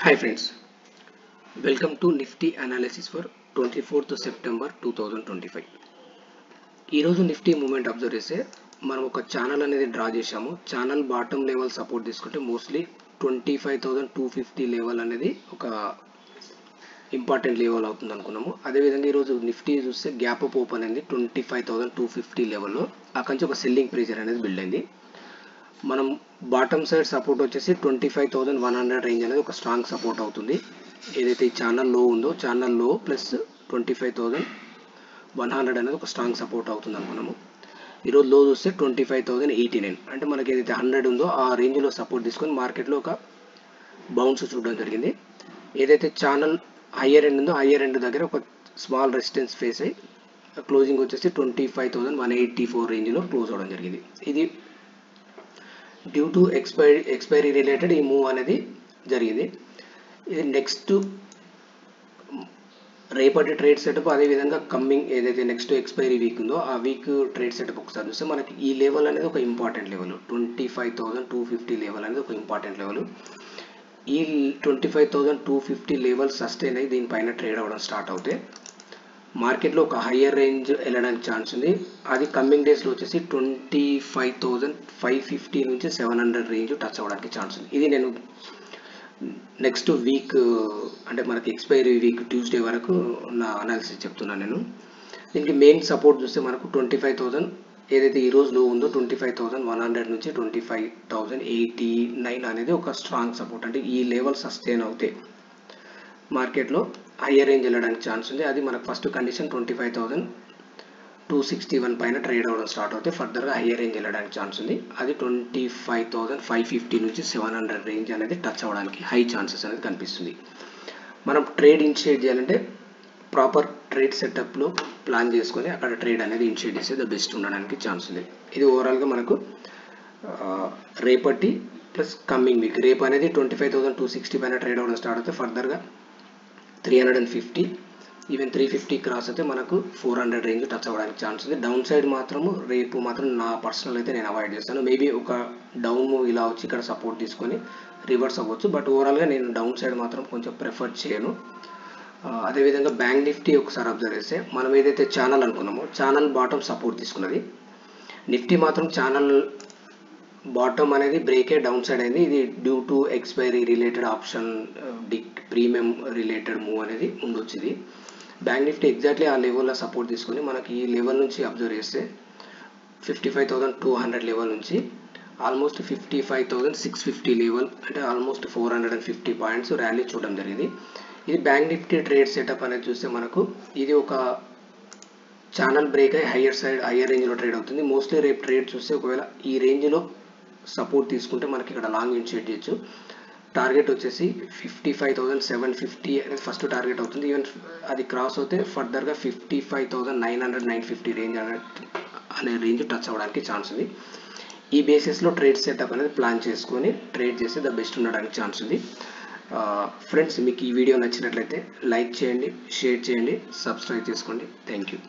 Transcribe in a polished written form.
Hi friends, welcome to Nifty analysis for 24th September 2025. ఈ రోజు Nifty moment observe చేస్తే మనం ఒక ఛానల్ అనేది డ్రా చేశాము. ఛానల్ బాటమ్ లెవెల్ సపోర్ట్ తీసుకుంటే మోస్ట్లీ 25,250 లెవెల్ అనేది ఒక ఇంపార్టెంట్ లెవెల్ అవుతుంది అనుకున్నాము. అదేవిధంగా ఈరోజు నిఫ్టీ చూస్తే గ్యాప్ అప్ ఓపెన్ అయింది 25,250 లెవెల్లో. అక్కడి నుంచి ఒక సెల్లింగ్ ప్రెజర్ అనేది బిల్డ్ అయింది. మనం బాటమ్ సైడ్ సపోర్ట్ వచ్చేసి 25,100 రేంజ్ అనేది ఒక స్ట్రాంగ్ సపోర్ట్ అవుతుంది. ఏదైతే ఈ ఛానల్ లో ఉందో ఛానల్ లో ప్లస్ 25,100 అనేది ఒక స్ట్రాంగ్ సపోర్ట్ అవుతుంది అనుకున్నాము. ఈరోజు లో చూస్తే 25,089 అంటే మనకి ఏదైతే 100 ఉందో ఆ రేంజ్లో సపోర్ట్ తీసుకొని మార్కెట్లో ఒక బౌన్స్ చూడడం జరిగింది. ఏదైతే ఛానల్ హయ్యర్ ఎండ్ ఉందో హయ్యర్ ఎండ్ దగ్గర ఒక స్మాల్ రెసిస్టెన్స్ ఫేస్ అయ్యి క్లోజింగ్ వచ్చేసి 25,184 రేంజ్లో క్లోజ్ అవ్వడం జరిగింది. ఇది డ్యూ టు ఎక్స్పైరీ రిలేటెడ్ ఈ మూవ్ అనేది జరిగింది. ఇది నెక్స్ట్ రేపటి ట్రేడ్ సెటప్, అదేవిధంగా కమ్మింగ్ ఏదైతే నెక్స్ట్ ఎక్స్పైరీ వీక్ ఉందో ఆ వీక్ ట్రేడ్ సెటప్ ఒకసారి చూస్తే మనకి ఈ లెవెల్ అనేది ఒక ఇంపార్టెంట్ లెవెల్ 25,250 లెవెల్ అనేది ఒక ఇంపార్టెంట్ లెవెల్. ఈ 25,250 లెవెల్ సస్టైన్ అయ్యి దీనిపైన ట్రేడ్ అవ్వడం స్టార్ట్ అవుతే మార్కెట్లో ఒక హయ్యర్ రేంజ్ వెళ్ళడానికి ఛాన్స్ ఉంది. అది కమింగ్ డేస్లో వచ్చేసి 25,550 నుంచి 700 రేంజ్ టచ్ అవ్వడానికి ఛాన్స్ ఉంది. ఇది నేను నెక్స్ట్ వీక్ అంటే మనకి ఎక్స్పైరీ వీక్ ట్యూస్డే వరకు నా అనాలిసిస్ చెప్తున్నాను. నేను దీనికి మెయిన్ సపోర్ట్ చూస్తే మనకు 25,000 ఏదైతే ఈ రోజు లో ఉందో 25,100 నుంచి 25,089 అనేది ఒక స్ట్రాంగ్ సపోర్ట్. అంటే ఈ లెవెల్ సస్టైన్ అవుతే మార్కెట్లో హయ్యర్ రేంజ్ వెళ్ళడానికి ఛాన్స్ ఉంది. అది మనకు ఫస్ట్ కండిషన్ 25,261 పైన ట్రేడ్ అవ్వడం స్టార్ట్ అవుతే ఫర్దర్గా హయ్యర్ రేంజ్ వెళ్ళడానికి ఛాన్స్ ఉంది. అది 25,550 నుంచి 700 రేంజ్ అనేది టచ్ అవ్వడానికి హై ఛాన్సెస్ అనేది కనిపిస్తుంది. మనం ట్రేడ్ ఇనిషియేట్ చేయాలంటే ప్రాపర్ ట్రేడ్ సెటప్లో ప్లాన్ చేసుకొని అక్కడ ట్రేడ్ అనేది ఇనిషియేట్ చేస్తే ద బెస్ట్ ఉండడానికి ఛాన్స్ ఉంది. ఇది ఓవరాల్గా మనకు రేపటి ప్లస్ కమ్మింగ్ వీక్. రేపు అనేది 25,260 పైన ట్రేడ్ అవ్వడం స్టార్ట్ అవుతే ఫర్దర్గా 350 ఈవెన్ 350 క్రాస్ అయితే మనకు 400 రేంజ్ టచ్ అవ్వడానికి ఛాన్స్ ఉంది. డౌన్ సైడ్ మాత్రము రేపు మాత్రం నా పర్సనల్ అయితే నేను అవాయిడ్ చేస్తాను. మేబీ ఒక డౌన్ మూవ్ ఇలా వచ్చి ఇక్కడ సపోర్ట్ తీసుకొని రివర్స్ అవ్వచ్చు, బట్ ఓవరాల్గా నేను డౌన్ సైడ్ మాత్రం కొంచెం ప్రిఫర్ చేయను. అదేవిధంగా బ్యాంక్ నిఫ్టీ ఒకసారి అబ్జర్వ్ చేస్తే మనం ఏదైతే ఛానల్ అనుకున్నామో ఛానల్ బాటమ్ సపోర్ట్ తీసుకున్నది. నిఫ్టీ మాత్రం ఛానల్ బాటమ్ అనేది బ్రేకే డౌన్ సైడ్ అయింది. ఇది due to expiry related option premium related move అనేది ఉండొచ్చు. ఇది బ్యాంక్ నిఫ్టీ ఎగ్జాక్ట్లీ ఆ లెవెల్లో సపోర్ట్ తీసుకొని మనకి ఈ లెవెల్ నుంచి అబ్జర్వ్ చేస్తే 55,200 లెవెల్ నుంచి ఆల్మోస్ట్ 55,650 లెవెల్ అంటే ఆల్మోస్ట్ 450 పాయింట్స్ ర్యాలీ చూడడం జరిగింది. ఇది బ్యాంక్ నిఫ్టీ ట్రేడ్ సెటప్ అనేది చూస్తే మనకు ఇది ఒక ఛానల్ బ్రేక్ అయ్యి హయ్యర్ రేంజ్లో ట్రేడ్ అవుతుంది. మోస్ట్లీ రేపు ట్రేడ్ చూస్తే ఒకవేళ ఈ రేంజ్లో సపోర్ట్ తీసుకుంటే మనకి ఇక్కడ లాంగ్ ఇనిషియేట్ చేయొచ్చు. టార్గెట్ వచ్చేసి 55,750 అనేది ఫస్ట్ టార్గెట్ అవుతుంది. ఈవెన్ అది క్రాస్ అవుతే ఫర్దర్గా 55,900-950 రేంజ్ అనే రేంజ్ టచ్ అవ్వడానికి ఛాన్స్ ఉంది. ఈ బేసిస్లో ట్రేడ్ సెటప్ అనేది ప్లాన్ చేసుకొని ట్రేడ్ చేస్తే ద బెస్ట్ ఉండడానికి ఛాన్స్ ఉంది. ఫ్రెండ్స్, మీకు ఈ వీడియో నచ్చినట్లయితే లైక్ చేయండి, షేర్ చేయండి, సబ్స్క్రైబ్ చేసుకోండి. Thank you.